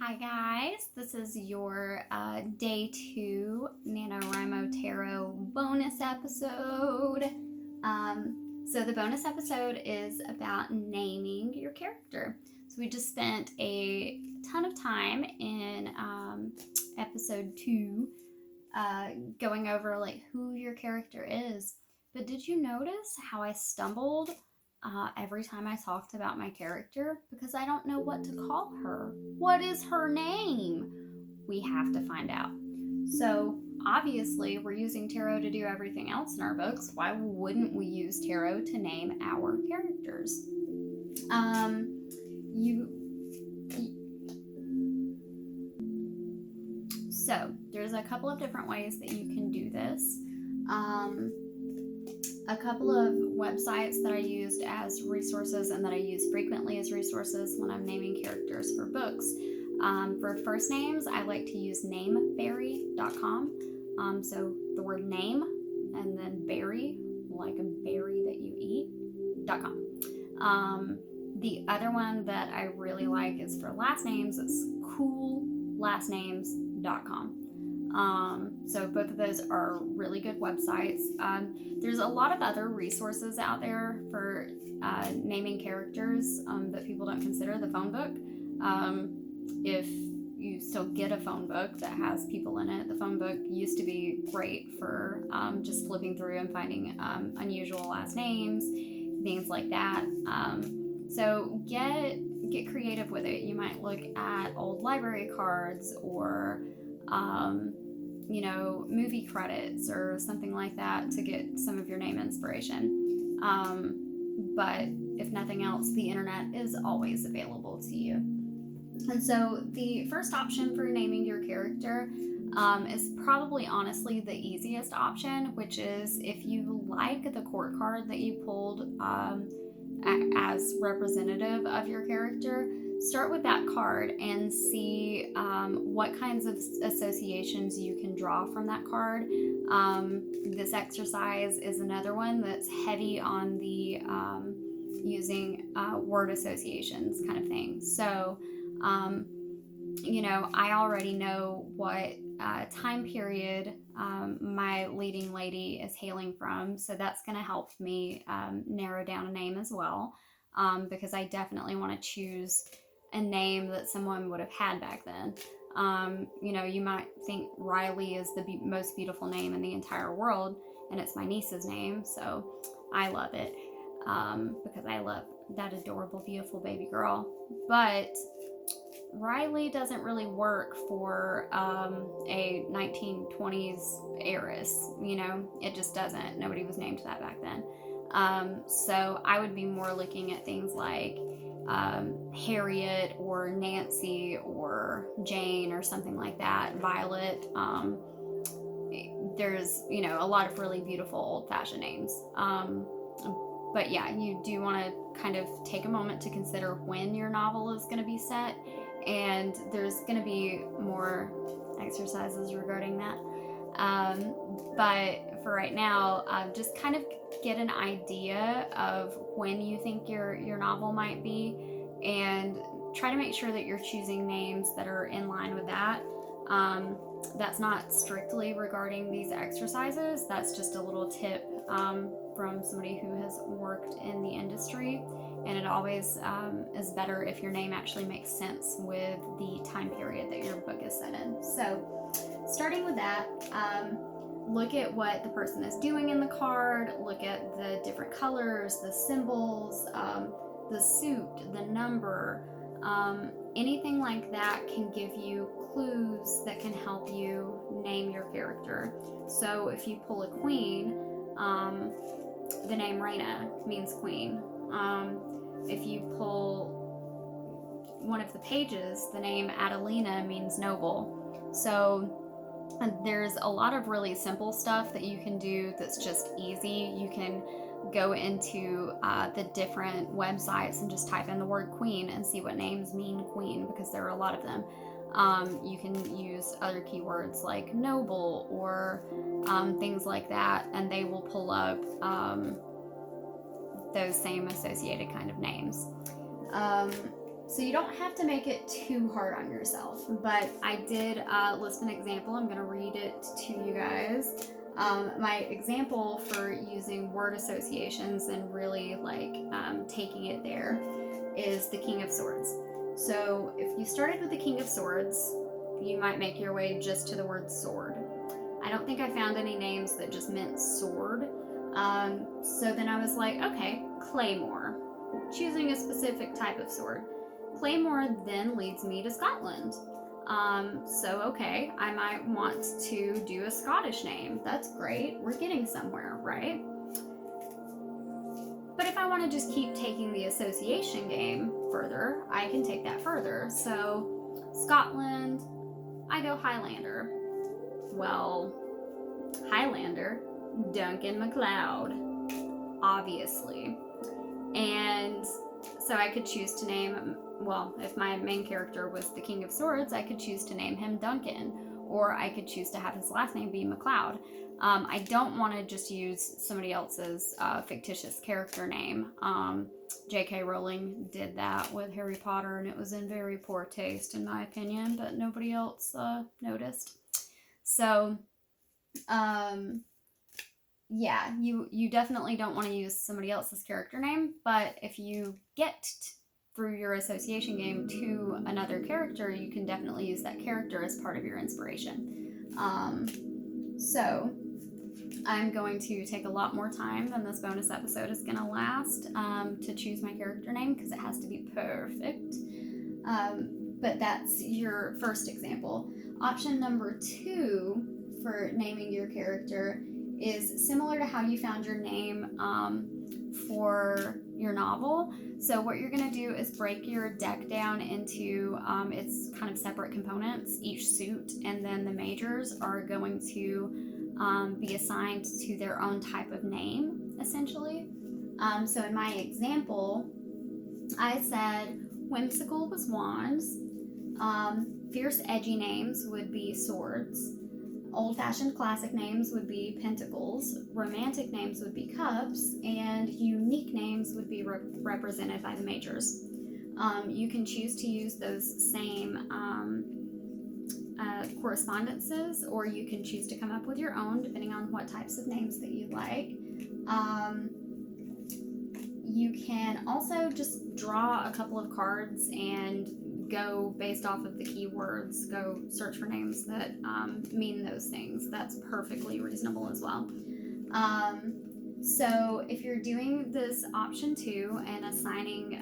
Hi guys, this is your day 2 NaNoWriMo Tarot bonus episode. So the bonus episode is about naming your character. So we just spent a ton of time in episode 2 going over like who your character is. But did you notice how I stumbled every time I talked about my character? Because I don't know what to call her. What is her name? We have to find out. So obviously we're using tarot to do everything else in our books. Why wouldn't we use tarot to name our characters? So there's a couple of different ways that you can do this. A couple of websites that I used as resources and that I use frequently as resources when I'm naming characters for books. For first names, I like to use nameberry.com. So the word name and then berry, like a berry that you eat.com. The other one that I really like is for last names. It's coollastnames.com. So both of those are really good websites. There's a lot of other resources out there for naming characters that people don't consider. The phone book. If you still get a phone book that has people in it, the phone book used to be great for just flipping through and finding unusual last names, things like that. So get creative with it. You might look at old library cards or movie credits or something like that to get some of your name inspiration. But if nothing else, the internet is always available to you. And so the first option for naming your character is probably honestly the easiest option, which is if you like the court card that you pulled as representative of your character, start with that card and see what kinds of associations you can draw from that card. This exercise is another one that's heavy on the using word associations kind of thing. So, I already know what time period my leading lady is hailing from, so that's going to help me narrow down a name as well, because I definitely want to choose a name that someone would have had back then. You might think Riley is the most beautiful name in the entire world, and it's my niece's name, so I love it because I love that adorable, beautiful baby girl. But Riley doesn't really work for a 1920s heiress, it just doesn't. Nobody was named that back then. So I would be more looking at things like Harriet or Nancy or Jane or something like that, Violet. There's, a lot of really beautiful old-fashioned names. But yeah, you do want to kind of take a moment to consider when your novel is going to be set, and there's going to be more exercises regarding that. But for right now, just kind of get an idea of when you think your novel might be, and try to make sure that you're choosing names that are in line with that. That's not strictly regarding these exercises. That's just a little tip from somebody who has worked in the industry, and it always is better if your name actually makes sense with the time period that your book is set in. So starting with that, look at what the person is doing in the card, look at the different colors, the symbols, the suit, the number, anything like that can give you clues that can help you name your character. So if you pull a queen, the name Reina means queen. If you pull one of the pages, the name Adelina means noble. So there's a lot of really simple stuff that you can do that's just easy. You can go into the different websites and just type in the word queen and see what names mean queen, because there are a lot of them. You can use other keywords like noble or things like that, and they will pull up those same associated kind of names. So you don't have to make it too hard on yourself, but I did list an example. I'm going to read it to you guys. My example for using word associations and really like taking it there is the King of Swords. So if you started with the King of Swords, you might make your way just to the word sword. I don't think I found any names that just meant sword. So then I was like, okay, Claymore, choosing a specific type of sword. Claymore then leads me to Scotland. So okay, I might want to do a Scottish name. That's great. We're getting somewhere, right? But if I want to just keep taking the association game further, I can take that further. So Scotland, I go Highlander. Well, Highlander, Duncan MacLeod, obviously. And so I could choose to name, well, if my main character was the King of Swords, I could choose to name him Duncan, or I could choose to have his last name be MacLeod. I don't want to just use somebody else's fictitious character name. J.K. Rowling did that with Harry Potter, and it was in very poor taste, in my opinion, but nobody else noticed. So, yeah, you definitely don't want to use somebody else's character name, but if you get through your association game to another character, you can definitely use that character as part of your inspiration. So I'm going to take a lot more time than this bonus episode is going to last to choose my character name because it has to be perfect. But that's your first example. Option number 2 for naming your character is similar to how you found your name for your novel. So what you're going to do is break your deck down into its kind of separate components, each suit, and then the majors are going to be assigned to their own type of name, essentially. So in my example, I said whimsical was wands, fierce edgy names would be swords, old-fashioned classic names would be pentacles, romantic names would be cups, and unique names would be represented by the majors. You can choose to use those same correspondences, or you can choose to come up with your own depending on what types of names that you like. You can also just draw a couple of cards and go based off of the keywords, go search for names that mean those things. That's perfectly reasonable as well. So if you're doing this option 2 and assigning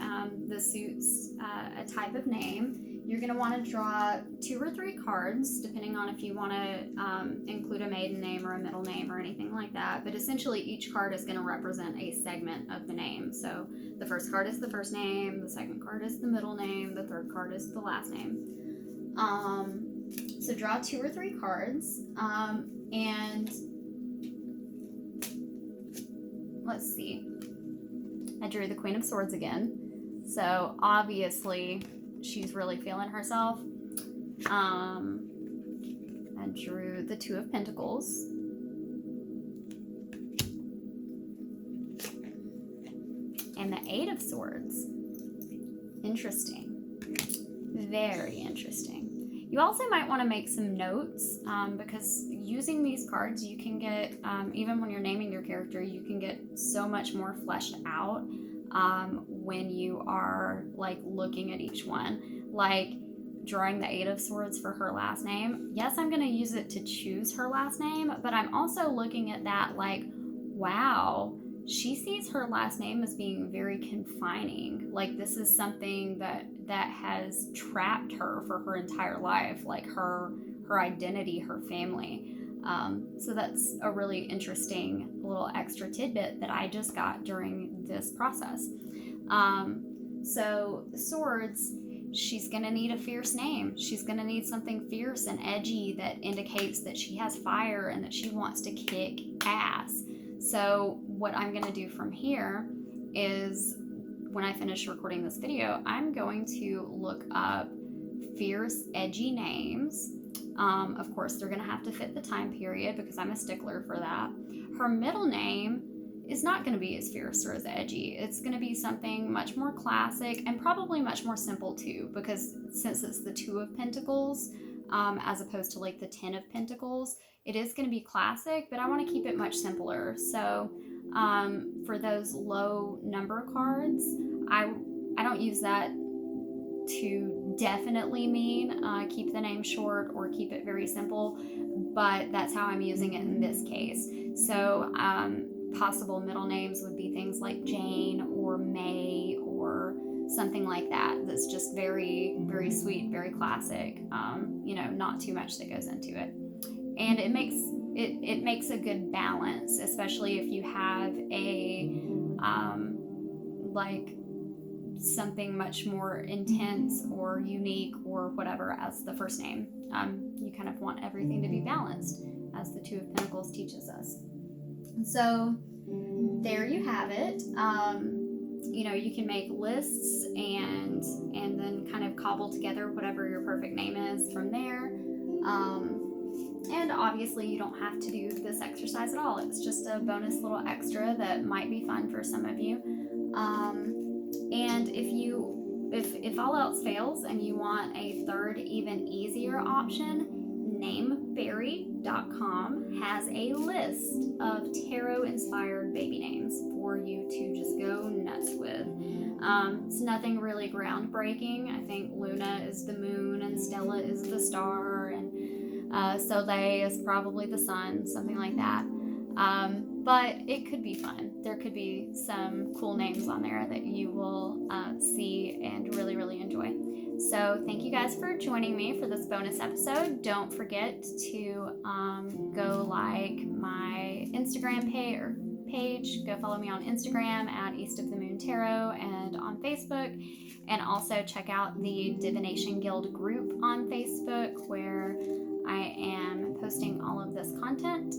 the suits a type of name, you're going to want to draw 2 or 3 cards, depending on if you want to include a maiden name or a middle name or anything like that. But essentially, each card is going to represent a segment of the name. So the first card is the first name, the second card is the middle name, the third card is the last name. So draw 2 or 3 cards, and let's see. I drew the Queen of Swords again. So obviously, she's really feeling herself. I drew the 2 of Pentacles. And the 8 of Swords. Interesting. Very interesting. You also might want to make some notes because using these cards, you can get, even when you're naming your character, you can get so much more fleshed out when you are like looking at each one. Like drawing the 8 of Swords for her last name. Yes, I'm going to use it to choose her last name, but I'm also looking at that like, wow, she sees her last name as being very confining. Like this is something that has trapped her for her entire life, like her identity, her family. So that's a really interesting little extra tidbit that I just got during this process. So the swords, she's going to need a fierce name. She's going to need something fierce and edgy that indicates that she has fire and that she wants to kick ass. So what I'm going to do from here is when I finish recording this video, I'm going to look up fierce, edgy names. Of course, they're going to have to fit the time period because I'm a stickler for that. Her middle name is not going to be as fierce or as edgy. It's going to be something much more classic and probably much more simple too, because since it's the Two of Pentacles, as opposed to like the 10 of Pentacles, it is going to be classic, but I want to keep it much simpler. So for those low number cards, I don't use that to definitely mean keep the name short or keep it very simple, but that's how I'm using it in this case. So possible middle names would be things like Jane or May or something like that. That's just very, very sweet, very classic. Not too much that goes into it, and it makes a good balance, especially if you have a like something much more intense or unique or whatever as the first name. You kind of want everything to be balanced, as the Two of Pentacles teaches us. So there you have it. You can make lists and then kind of cobble together whatever your perfect name is from there. And obviously you don't have to do this exercise at all. It's just a bonus little extra that might be fun for some of you. And if all else fails and you want a third, even easier option, nameberry.com has a list of tarot-inspired baby names for you to just go nuts with. It's nothing really groundbreaking. I think Luna is the moon and Stella is the star and Soleil is probably the sun, something like that. But it could be fun. There could be some cool names on there that you will see and really, really enjoy. So thank you guys for joining me for this bonus episode. Don't forget to go like my Instagram page. Go follow me on Instagram at East of the Moon Tarot and on Facebook. And also check out the Divination Guild group on Facebook, where I am posting all of this content.